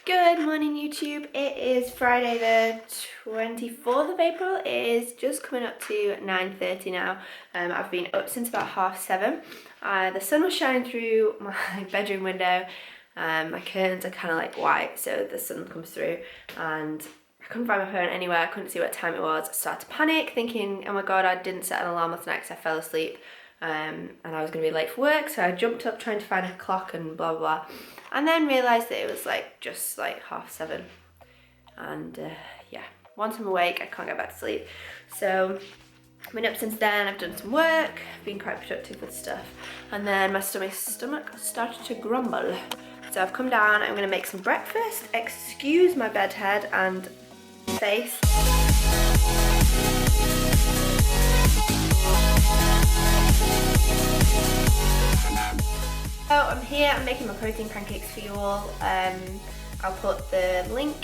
Good morning YouTube, it is Friday the 24th of April, it is just coming up to 9:30 now. I've been up since about 7:30. The sun was shining through my bedroom window, my curtains are kind of like white so the sun comes through and I couldn't find my phone anywhere, I couldn't see what time it was. I started to panic thinking, oh my god, I didn't set an alarm last night because I fell asleep and I was going to be late for work, so I jumped up trying to find a clock and blah blah blah. And then realised that it was just like 7:30 and yeah, once I'm awake I can't go back to sleep. So I've been up since then, I've done some work, been quite productive with stuff, and then my stomach started to grumble. So I've come down, I'm going to make some breakfast, excuse my bed head and face. So I'm here, I'm making my protein pancakes for you all. I'll put the link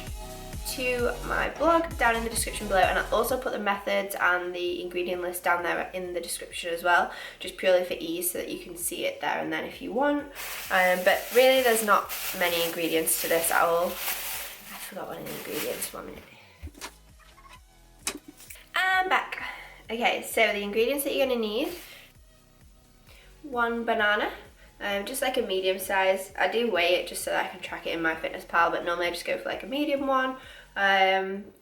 to my blog down in the description below, and I'll also put the methods and the ingredient list down there in the description as well, just purely for ease so that you can see it there and then if you want. But really there's not many ingredients to this at all. I forgot one of the ingredients, 1 minute. I'm back. Okay, so the ingredients that you're going to need: 1 banana. Just like a medium size. I do weigh it just so that I can track it in MyFitnessPal, but normally I just go for like a medium one.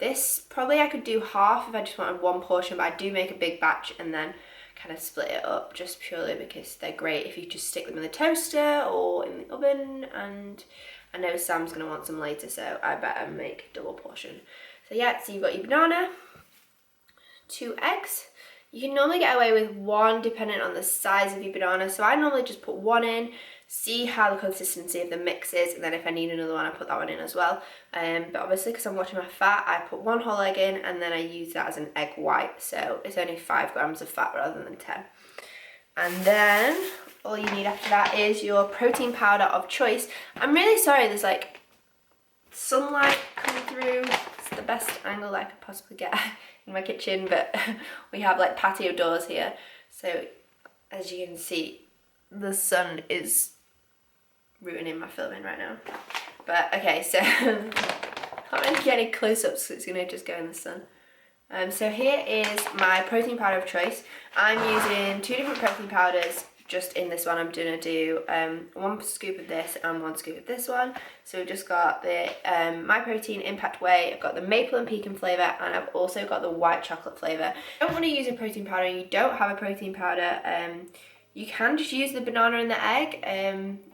This probably I could do half if I just wanted one portion, but I do make a big batch and then kind of split it up just purely because they're great if you just stick them in the toaster or in the oven, and I know Sam's going to want some later, so I better make a double portion. So yeah, so you've got your banana, 2 eggs. You can normally get away with 1 depending on the size of your banana, so I normally just put 1 in, see how the consistency of the mix is, and then if I need another one I put that one in as well. But obviously because I'm watching my fat, I put 1 whole egg in and then I use that as an egg white, so it's only 5 grams of fat rather than 10. And then all you need after that is your protein powder of choice. I'm really sorry there's like sunlight coming through. It's the best angle I could possibly get in my kitchen, but we have like patio doors here, so as you can see the sun is ruining my filming right now. But okay, so I can't really get any close-ups because it's going to just go in the sun. So here is my protein powder of choice. I'm using 2 different protein powders. Just in this one I'm going to do 1 scoop of this and 1 scoop of this one. So we've just got the My Protein Impact Whey, I've got the maple and pecan flavour, and I've also got the white chocolate flavour. If you don't want to use a protein powder and you don't have a protein powder, you can just use the banana and the egg.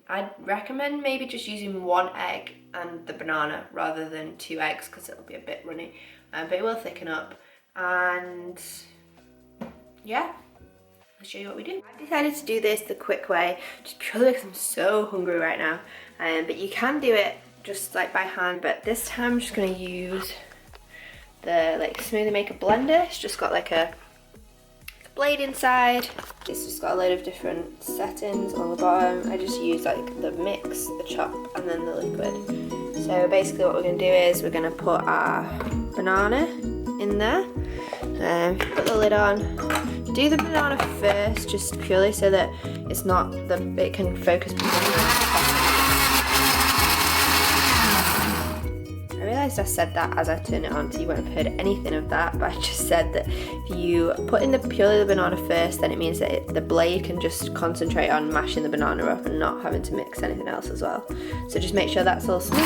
I'd recommend maybe just using 1 egg and the banana rather than 2 eggs because it'll be a bit runny, but it will thicken up. And yeah, I'll show you what we do. I decided to do this the quick way, just purely because I'm so hungry right now. But you can do it just like by hand, but this time I'm just going to use the Smoothie Maker blender. It's just got like a blade inside. It's just got a load of different settings on the bottom. I just use like the mix, the chop, and then the liquid. So basically what we're going to do is we're going to put our banana in there. Put the lid on. Do the banana first, just purely so that it's not it can focus. I realised I said that as I turned it on, so you won't have heard anything of that, but I just said that if you put in purely the banana first, then it means that the blade can just concentrate on mashing the banana up and not having to mix anything else as well. So just make sure that's all smooth.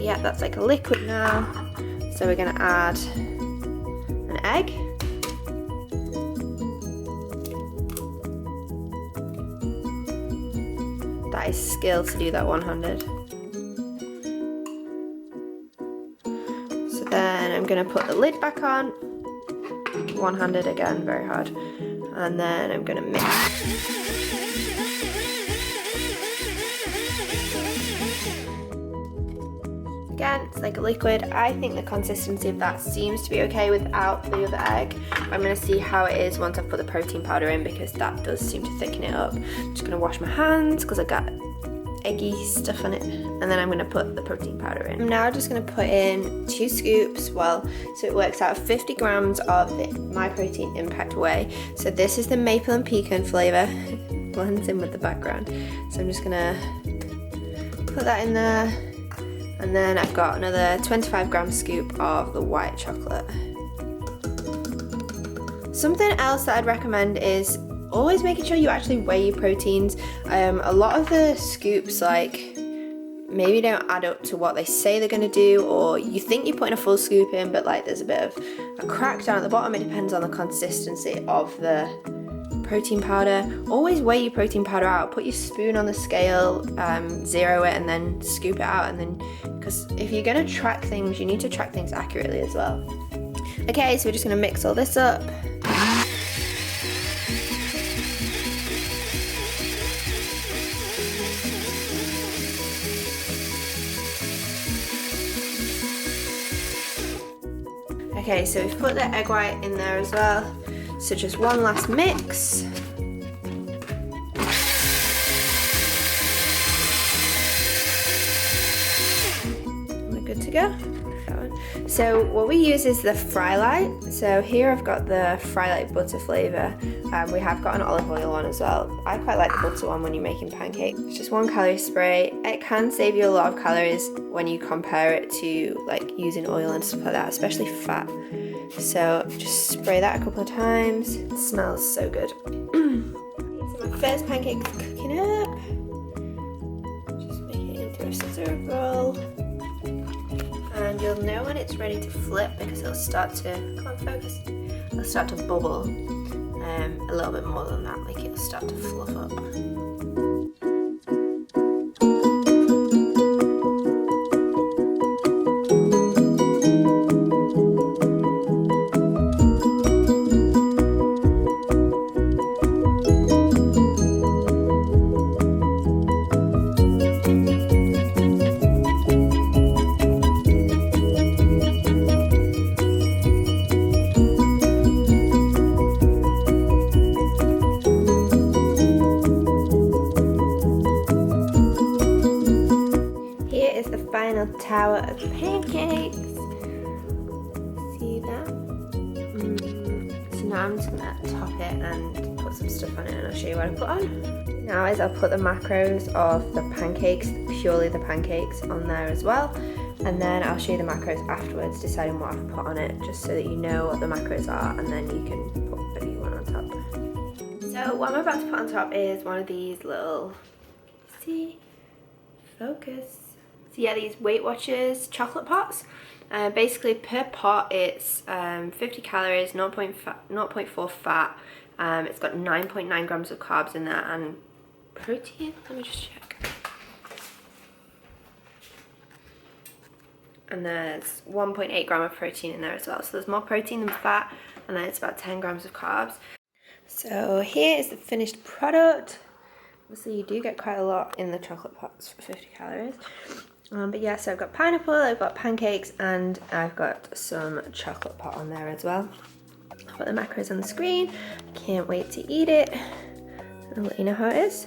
Yeah, that's like a liquid now. So we're going to add an egg. That is skill to do that one-handed. So then I'm going to put the lid back on. One-handed again, very hard. And then I'm going to mix. Again, it's like a liquid. I think the consistency of that seems to be okay without the other egg. I'm going to see how it is once I've put the protein powder in because that does seem to thicken it up. I'm just going to wash my hands because I got eggy stuff on it, and then I'm going to put the protein powder in. I'm now just going to put in 2 scoops, so it works out 50 grams of the My Protein Impact Whey. So this is the maple and pecan flavour, blends in with the background. So I'm just going to put that in there, and then I've got another 25 gram scoop of the white chocolate. Something else that I'd recommend is always making sure you actually weigh your proteins. A lot of the scoops maybe don't add up to what they say they're going to do, or you think you're putting a full scoop in, but there's a bit of a crack down at the bottom. It depends on the consistency of the protein powder. Always weigh your protein powder out. Put your spoon on the scale, zero it, and then scoop it out. And then, because if you're going to track things, you need to track things accurately as well. Okay, so we're just going to mix all this up. Okay, so we've put the egg white in there as well. So just one last mix. We're good to go. So what we use is the Frylight. So here I've got the Frylight butter flavour. We have got an olive oil one as well. I quite like the butter one when you're making pancakes. It's just 1 calorie spray. It can save you a lot of calories when you compare it to using oil and stuff like that, especially fat. So just spray that a couple of times. It smells so good. So my first pancake's cooking up. Just make it into a circle. And you'll know when it's ready to flip because it'll start to, come on focus, it'll start to bubble a little bit more than that, it'll start to fluff up. Final tower of pancakes. See that? So now I'm just gonna top it and put some stuff on it, and I'll show you what I put on. Now I'll put the macros of the pancakes, purely the pancakes, on there as well, and then I'll show you the macros afterwards, deciding what I've put on it, just so that you know what the macros are, and then you can put whatever you want on top. So what I'm about to put on top is one of these little, see, focus. So yeah, these Weight Watchers chocolate pots. Basically per pot it's 50 calories, 0.4 fat. It's got 9.9 grams of carbs in there, and protein, let me just check. And there's 1.8 gram of protein in there as well. So there's more protein than fat, and then it's about 10 grams of carbs. So here is the finished product. Obviously you do get quite a lot in the chocolate pots for 50 calories. But yeah, so I've got pineapple, I've got pancakes, and I've got some chocolate pot on there as well. I'll put the macros on the screen. Can't wait to eat it. I'll let you know how it is.